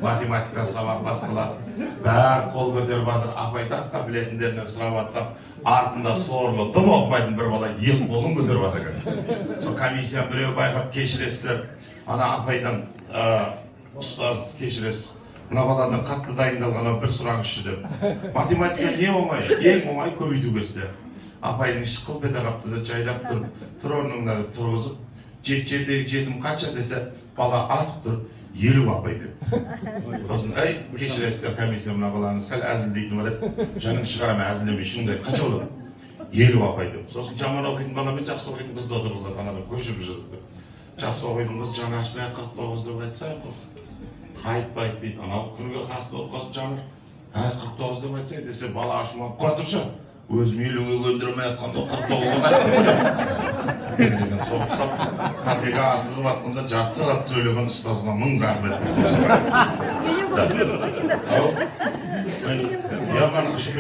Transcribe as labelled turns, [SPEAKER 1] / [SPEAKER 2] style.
[SPEAKER 1] Математика сабақ басталады. Бәрі қол көтеріп жатыр. Апай таққа білетіндерінен сұрап жатсам, артында сорлы дым оқымайтын бір бала екі қолын көтеріп жатыр екен. Сол комиссияны біреу байқап кешіресіздер. Ана апайдан ұстаз кешіресіз. Мына баладан қатты дайындалған бір сұраңызшы деп. Математика не оңай? Ең оңай көбейтугесіздер. Апайдың іші қылп ете қапты да жайлап тұрып, тұр орныңда тұрғызып, жердегі жетім қанша десе, бала атып тұрып, 50 апай депті. Сосын, әй, кешіресіздер комиссия мына баланы сәл әзілдейтін бар еді, жаның шығарама әзілдемей, шындай қанша болады? 50 апай деп. Сосын жаман оқитын баламен жақсы оқитын қызды отырғызады, анадан көшіп жазды. Жақсы оқитын қыз жаңа ашпай 49 деп айтсай, қайтпайды дейді. Анау күніге қасты отқасы жаныр. 49 деп айтсай десе, бала ашуан қотырша. Өзім 50-ге көндірмей атқанда 49-ға қайтты бөлем. Деген соғысап, кафеге асығып атқанда жарты сағат сөйлеген ұстазына 1000 рахмет. Я вам хочу